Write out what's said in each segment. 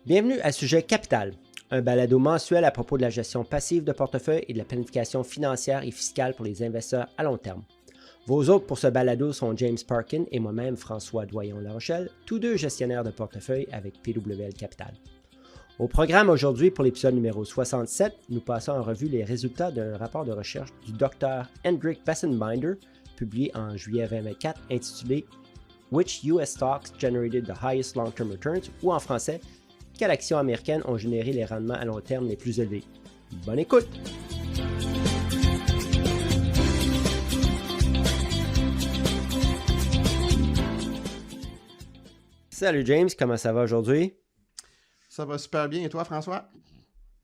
Bienvenue à Sujet Capital, un balado mensuel à propos de la gestion passive de portefeuille et de la planification financière et fiscale pour les investisseurs à long terme. Vos hôtes pour ce balado sont James Parkin et moi-même François Doyon-La Rochelle, tous deux gestionnaires de portefeuille avec PWL Capital. Au programme aujourd'hui pour l'épisode numéro 67, nous passons en revue les résultats d'un rapport de recherche du Dr. Hendrik Bessenbinder, publié en juillet 2024, intitulé « Which US stocks generated the highest long-term returns » ou en français « Quelles actions américaines ont généré les rendements à long terme les plus élevés ». Bonne écoute! Salut James, comment ça va aujourd'hui? Ça va super bien. Et toi, François?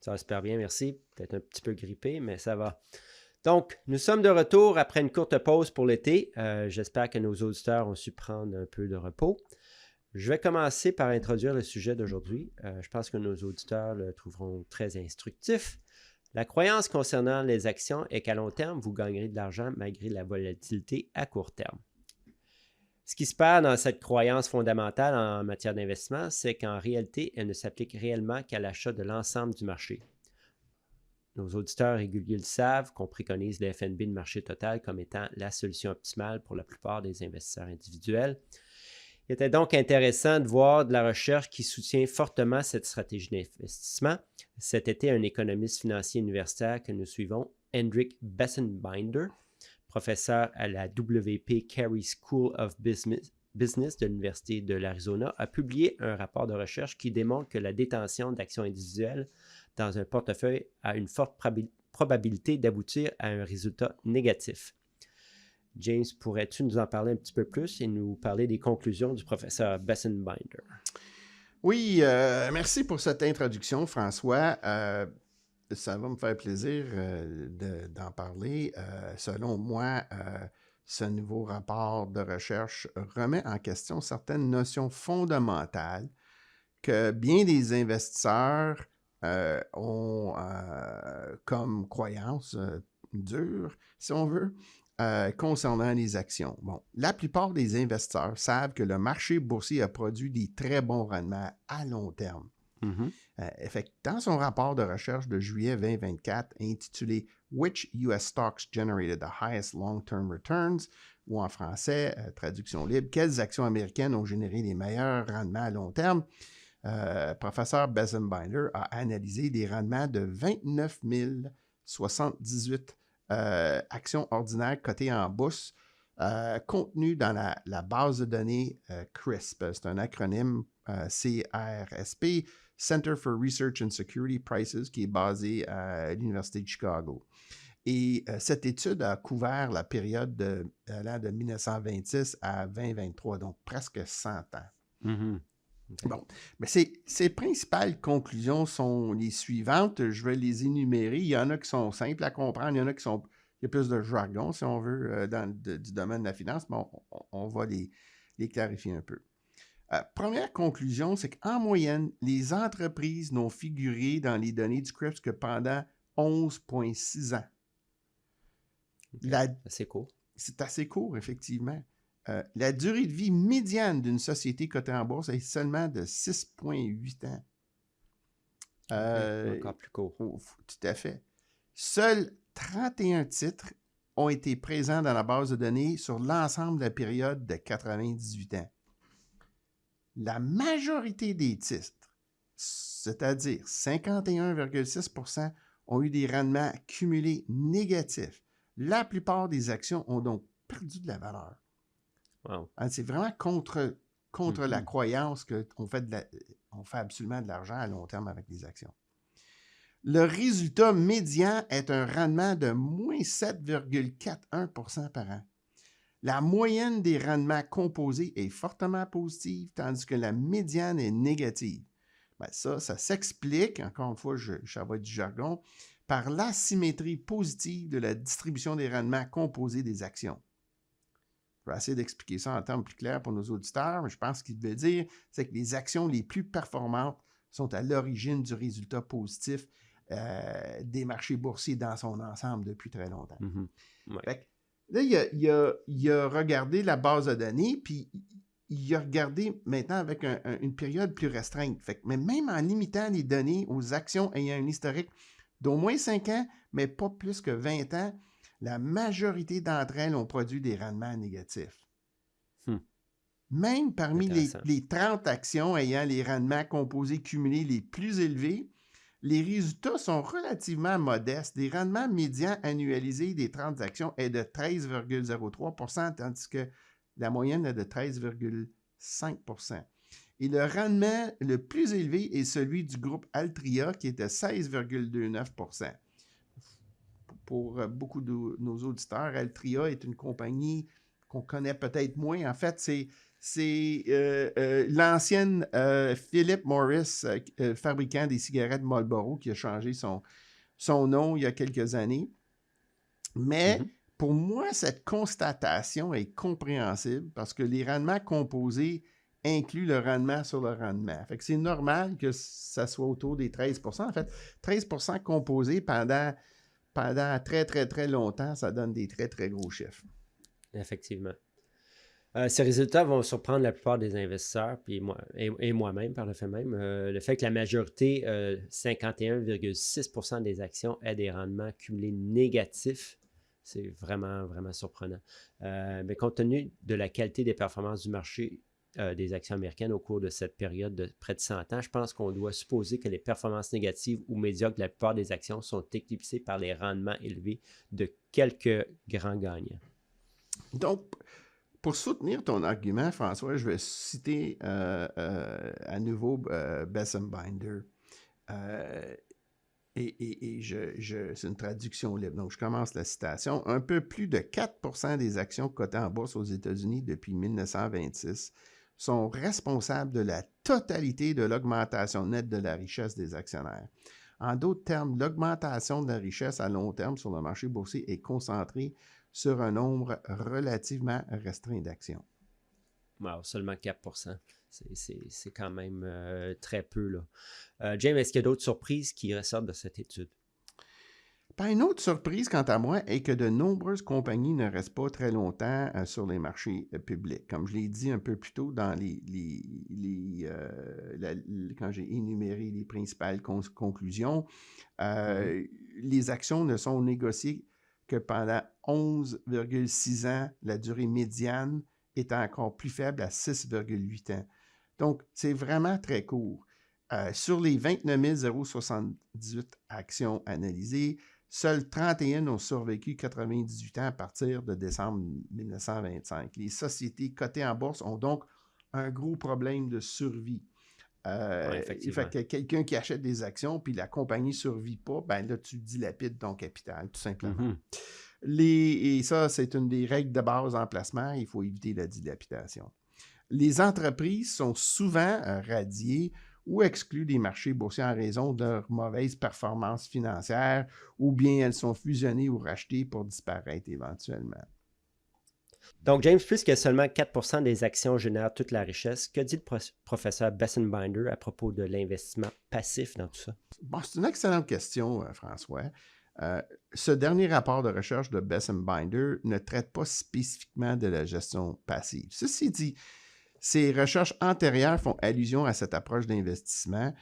Ça va super bien, merci. Peut-être un petit peu grippé, mais ça va. Donc, nous sommes de retour après une courte pause pour l'été. J'espère que nos auditeurs ont su prendre un peu de repos. Je vais commencer par introduire le sujet d'aujourd'hui. Je pense que nos auditeurs le trouveront très instructif. La croyance concernant les actions est qu'à long terme, vous gagnerez de l'argent malgré la volatilité à court terme. Ce qui se perd dans cette croyance fondamentale en matière d'investissement, c'est qu'en réalité, elle ne s'applique réellement qu'à l'achat de l'ensemble du marché. Nos auditeurs réguliers le savent qu'on préconise le FNB de marché total comme étant la solution optimale pour la plupart des investisseurs individuels. Il était donc intéressant de voir de la recherche qui soutient fortement cette stratégie d'investissement. Cet été, un économiste financier universitaire que nous suivons, Hendrik Bessenbinder, professeur à la W.P. Carey School of Business de l'Université de l'Arizona, a publié un rapport de recherche qui démontre que la détention d'actions individuelles dans un portefeuille a une forte probabilité d'aboutir à un résultat négatif. James, pourrais-tu nous en parler un petit peu plus et nous parler des conclusions du professeur Bessenbinder? Oui, merci pour cette introduction, François. Ça va me faire plaisir d'en parler. Selon moi, ce nouveau rapport de recherche remet en question certaines notions fondamentales que bien des investisseurs ont comme croyance dure, si on veut, concernant les actions. Bon, la plupart des investisseurs savent que le marché boursier a produit des très bons rendements à long terme. Dans son rapport de recherche de juillet 2024 intitulé « Which US stocks generated the highest long-term returns » ou en français, traduction libre, « Quelles actions américaines ont généré les meilleurs rendements à long terme » professeur Bessenbinder a analysé des rendements de 29 078 actions ordinaires cotées en bourse contenues dans la base de données CRSP. C'est un acronyme CRSP, Center for Research and Security Prices, qui est basé à l'Université de Chicago. Et cette étude a couvert la période allant de 1926 à 2023, donc presque 100 ans. Mm-hmm. Okay. Bon, mais ses principales conclusions sont les suivantes. Je vais les énumérer. Il y en a qui sont simples à comprendre, il y en a qui sont... Il y a plus de jargon, si on veut, du domaine de la finance, mais on va les clarifier un peu. Première conclusion, c'est qu'en moyenne, les entreprises n'ont figuré dans les données du CRSP que pendant 11,6 ans. Okay. C'est court. C'est assez court, effectivement. La durée de vie médiane d'une société cotée en bourse est seulement de 6,8 ans. Encore plus court. Tout à fait. Seuls 31 titres ont été présents dans la base de données sur l'ensemble de la période de 98 ans. La majorité des titres, c'est-à-dire 51,6%, ont eu des rendements cumulés négatifs. La plupart des actions ont donc perdu de la valeur. Wow. C'est vraiment contre la croyance qu'on fait, on fait absolument de l'argent à long terme avec les actions. Le résultat médian est un rendement de moins 7,41% par an. La moyenne des rendements composés est fortement positive, tandis que la médiane est négative. Ben ça s'explique, encore une fois, ça va être du jargon, par l'asymétrie positive de la distribution des rendements composés des actions. Je vais essayer d'expliquer ça en termes plus clairs pour nos auditeurs, mais je pense qu'il veut dire, c'est que les actions les plus performantes sont à l'origine du résultat positif des marchés boursiers dans son ensemble depuis très longtemps. Mm-hmm. Ouais. Là, il a regardé la base de données, puis il a regardé maintenant avec une période plus restreinte. Mais même en limitant les données aux actions ayant un historique d'au moins 5 ans, mais pas plus que 20 ans, la majorité d'entre elles ont produit des rendements négatifs. Même parmi les 30 actions ayant les rendements composés cumulés les plus élevés, les résultats sont relativement modestes. Les rendements médians annualisés des 30 actions est de 13,03 %, tandis que la moyenne est de 13,5 %. Et le rendement le plus élevé est celui du groupe Altria, qui est de 16,29 %. Pour beaucoup de nos auditeurs, Altria est une compagnie qu'on connaît peut-être moins. En fait, c'est l'ancienne Philip Morris, fabricant des cigarettes Marlboro, qui a changé son nom il y a quelques années. Mais pour moi, cette constatation est compréhensible parce que les rendements composés incluent le rendement sur le rendement. Fait que c'est normal que ça soit autour des 13 %. En fait, 13 % composés pendant très, très, très longtemps, ça donne des très, très gros chiffres. Effectivement. Ces résultats vont surprendre la plupart des investisseurs, puis moi-même par le fait même. Le fait que la majorité, 51,6 % des actions aient des rendements cumulés négatifs, c'est vraiment, vraiment surprenant. Mais compte tenu de la qualité des performances du marché des actions américaines au cours de cette période de près de 100 ans, je pense qu'on doit supposer que les performances négatives ou médiocres de la plupart des actions sont éclipsées par les rendements élevés de quelques grands gagnants. Donc, pour soutenir ton argument, François, je vais citer à nouveau Bessem Binder. C'est une traduction libre. Donc, je commence la citation. Un peu plus de 4 % des actions cotées en bourse aux États-Unis depuis 1926 sont responsables de la totalité de l'augmentation nette de la richesse des actionnaires. En d'autres termes, l'augmentation de la richesse à long terme sur le marché boursier est concentrée sur un nombre relativement restreint d'actions. Wow, seulement 4 %. C'est quand même très peu, là. James, est-ce qu'il y a d'autres surprises qui ressortent de cette étude? Une autre surprise, quant à moi, est que de nombreuses compagnies ne restent pas très longtemps sur les marchés publics. Comme je l'ai dit un peu plus tôt quand j'ai énuméré les principales conclusions, les actions ne sont négociées que pendant 11,6 ans. La durée médiane est encore plus faible à 6,8 ans. Donc, c'est vraiment très court. Sur les 29 078 actions analysées, seules 31 ont survécu 98 ans à partir de décembre 1925. Les sociétés cotées en bourse ont donc un gros problème de survie. Il fait que quelqu'un qui achète des actions puis la compagnie ne survit pas, ben là, tu dilapides ton capital, tout simplement. Et ça, c'est une des règles de base en placement. Il faut éviter la dilapidation. Les entreprises sont souvent radiées ou exclues des marchés boursiers en raison de leur mauvaise performance financière, ou bien elles sont fusionnées ou rachetées pour disparaître éventuellement. Donc, James, puisque seulement 4 % des actions génèrent toute la richesse, que dit le professeur Bessem Binder à propos de l'investissement passif dans tout ça? Bon, c'est une excellente question, François. Ce dernier rapport de recherche de Bessem Binder ne traite pas spécifiquement de la gestion passive. Ceci dit, ces recherches antérieures font allusion à cette approche d'investissement.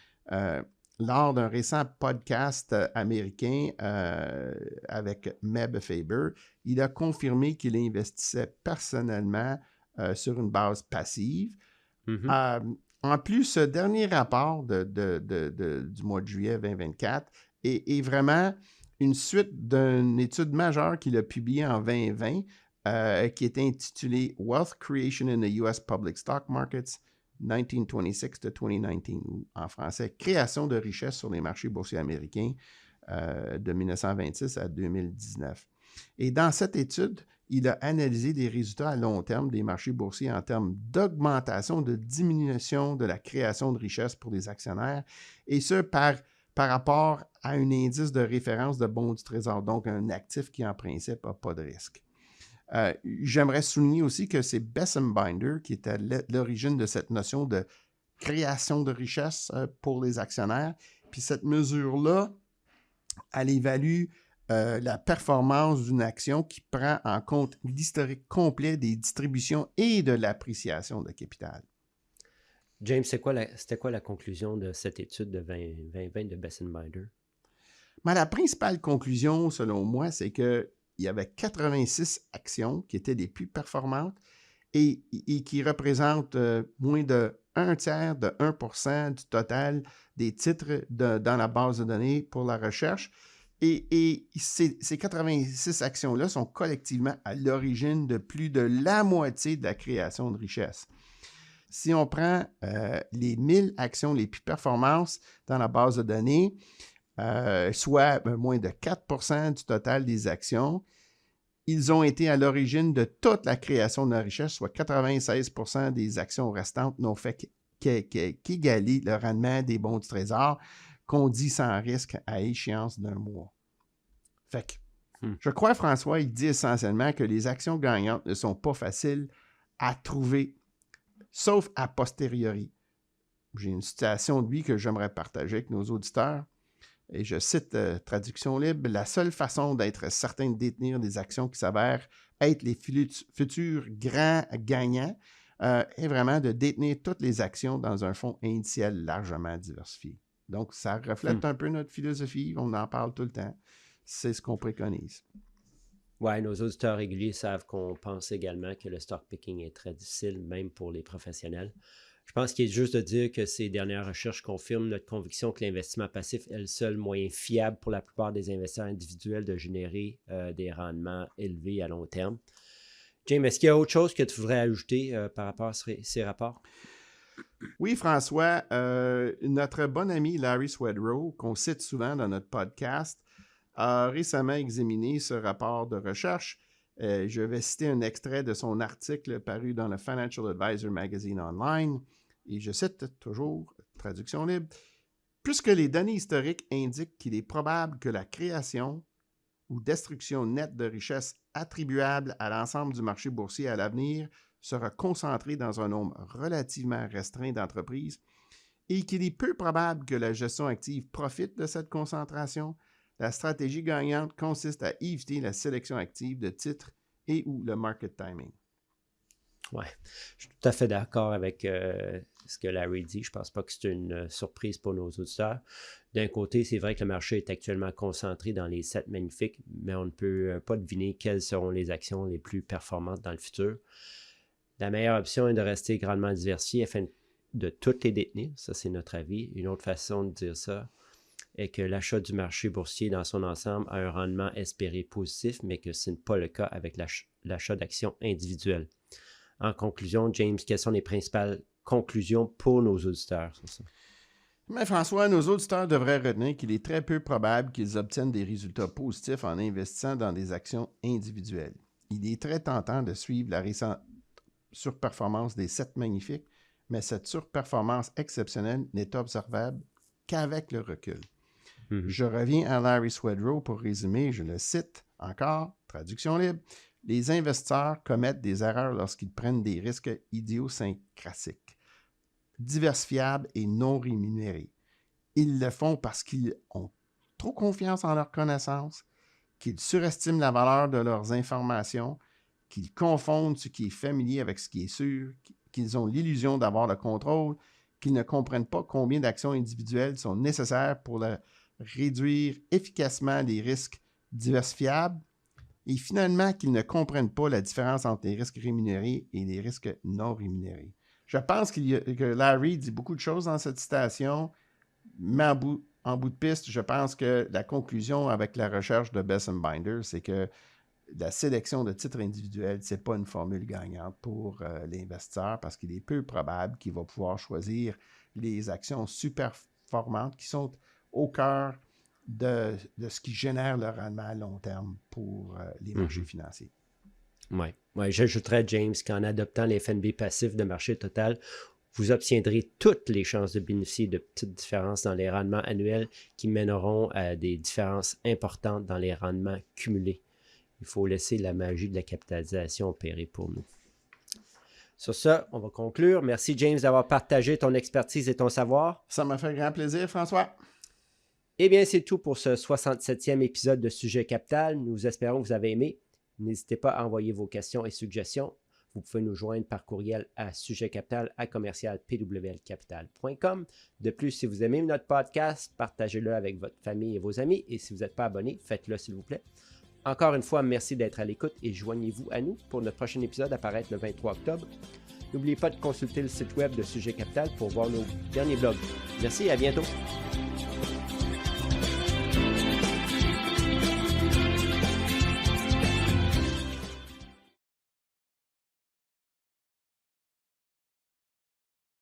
Lors d'un récent podcast américain avec Meb Faber, il a confirmé qu'il investissait personnellement sur une base passive. En plus, ce dernier rapport du mois de juillet 2024 est vraiment une suite d'une étude majeure qu'il a publiée en 2020 qui est intitulée Wealth Creation in the U.S. Public Stock Markets 1926 to 2019, ou en français, Création de richesse sur les marchés boursiers américains de 1926 à 2019. Et dans cette étude, il a analysé des résultats à long terme des marchés boursiers en termes d'augmentation, de diminution de la création de richesse pour les actionnaires, et ce, par rapport à un indice de référence de bons du Trésor, donc un actif qui, en principe, n'a pas de risque. J'aimerais souligner aussi que c'est Bessem Binder qui est à l'origine de cette notion de création de richesse pour les actionnaires. Puis cette mesure-là, elle évalue la performance d'une action qui prend en compte l'historique complet des distributions et de l'appréciation de capital. James, c'était quoi la conclusion de cette étude de 2020 de Best Binder? Mais la principale conclusion, selon moi, c'est qu'il y avait 86 actions qui étaient les plus performantes et qui représentent moins de 1/3 de 1% du total des titres dans la base de données pour la recherche. Et ces 86 actions-là sont collectivement à l'origine de plus de la moitié de la création de richesse. Si on prend les 1000 actions les plus performantes dans la base de données, soit moins de 4% du total des actions, ils ont été à l'origine de toute la création de la richesse, soit 96% des actions restantes n'ont fait qu'égaler le rendement des bons du trésor qu'on dit sans risque à échéance d'un mois. Fait que, je crois, François, il dit essentiellement que les actions gagnantes ne sont pas faciles à trouver, sauf a posteriori. J'ai une citation de lui que j'aimerais partager avec nos auditeurs. Et je cite Traduction libre, « La seule façon d'être certain de détenir des actions qui s'avèrent être les futurs grands gagnants est vraiment de détenir toutes les actions dans un fonds indiciel largement diversifié. » Donc, ça reflète un peu notre philosophie. On en parle tout le temps. C'est ce qu'on préconise. Oui, nos auditeurs réguliers savent qu'on pense également que le stock picking est très difficile, même pour les professionnels. Je pense qu'il est juste de dire que ces dernières recherches confirment notre conviction que l'investissement passif est le seul moyen fiable pour la plupart des investisseurs individuels de générer des rendements élevés à long terme. James, est-ce qu'il y a autre chose que tu voudrais ajouter par rapport à ces rapports? Oui, François. Notre bon ami Larry Swedroe, qu'on cite souvent dans notre podcast, a récemment examiné ce rapport de recherche. Je vais citer un extrait de son article paru dans le Financial Advisor Magazine Online. Et je cite toujours, traduction libre, « Puisque les données historiques indiquent qu'il est probable que la création ou destruction nette de richesses attribuables à l'ensemble du marché boursier à l'avenir sera concentrée dans un nombre relativement restreint d'entreprises et qu'il est peu probable que la gestion active profite de cette concentration, la stratégie gagnante consiste à éviter la sélection active de titres et ou le market timing. » Oui, je suis tout à fait d'accord avec ce que Larry dit. Je ne pense pas que c'est une surprise pour nos auditeurs. D'un côté, c'est vrai que le marché est actuellement concentré dans les 7 magnifiques, mais on ne peut pas deviner quelles seront les actions les plus performantes dans le futur. La meilleure option est de rester grandement diversifié afin de toutes les détenir. Ça, c'est notre avis. Une autre façon de dire ça est que l'achat du marché boursier dans son ensemble a un rendement espéré positif, mais que ce n'est pas le cas avec l'achat d'actions individuelles. En conclusion, James, quelles sont les principales conclusions pour nos auditeurs sur ça? Mais François, nos auditeurs devraient retenir qu'il est très peu probable qu'ils obtiennent des résultats positifs en investissant dans des actions individuelles. Il est très tentant de suivre la récente surperformance des 7 magnifiques, mais cette surperformance exceptionnelle n'est observable qu'avec le recul. Je reviens à Larry Swedroe pour résumer, je le cite encore, traduction libre. « Les investisseurs commettent des erreurs lorsqu'ils prennent des risques idiosyncrasiques, diversifiables et non rémunérés. Ils le font parce qu'ils ont trop confiance en leurs connaissances, qu'ils surestiment la valeur de leurs informations, qu'ils confondent ce qui est familier avec ce qui est sûr, qu'ils ont l'illusion d'avoir le contrôle, qu'ils ne comprennent pas combien d'actions individuelles sont nécessaires pour réduire efficacement les risques diversifiables, et finalement qu'ils ne comprennent pas la différence entre les risques rémunérés et les risques non rémunérés. » Je pense que Larry dit beaucoup de choses dans cette citation, mais en bout de piste, je pense que la conclusion avec la recherche de Best Binder, c'est que la sélection de titres individuels, ce n'est pas une formule gagnante pour l'investisseur parce qu'il est peu probable qu'il va pouvoir choisir les actions super performantes qui sont au cœur de ce qui génère le rendement à long terme pour les marchés financiers. Oui. J'ajouterais, James, qu'en adoptant les FNB passifs de marché total, vous obtiendrez toutes les chances de bénéficier de petites différences dans les rendements annuels qui mèneront à des différences importantes dans les rendements cumulés. Il faut laisser la magie de la capitalisation opérer pour nous. Sur ça, on va conclure. Merci, James, d'avoir partagé ton expertise et ton savoir. Ça m'a fait grand plaisir, François. Eh bien, c'est tout pour ce 67e épisode de Sujet Capital. Nous espérons que vous avez aimé. N'hésitez pas à envoyer vos questions et suggestions. Vous pouvez nous joindre par courriel à sujetcapital@pwlcapital.com. De plus, si vous aimez notre podcast, partagez-le avec votre famille et vos amis. Et si vous n'êtes pas abonné, faites-le s'il vous plaît. Encore une fois, merci d'être à l'écoute et joignez-vous à nous pour notre prochain épisode à paraître le 23 octobre. N'oubliez pas de consulter le site web de Sujet Capital pour voir nos derniers blogs. Merci et à bientôt.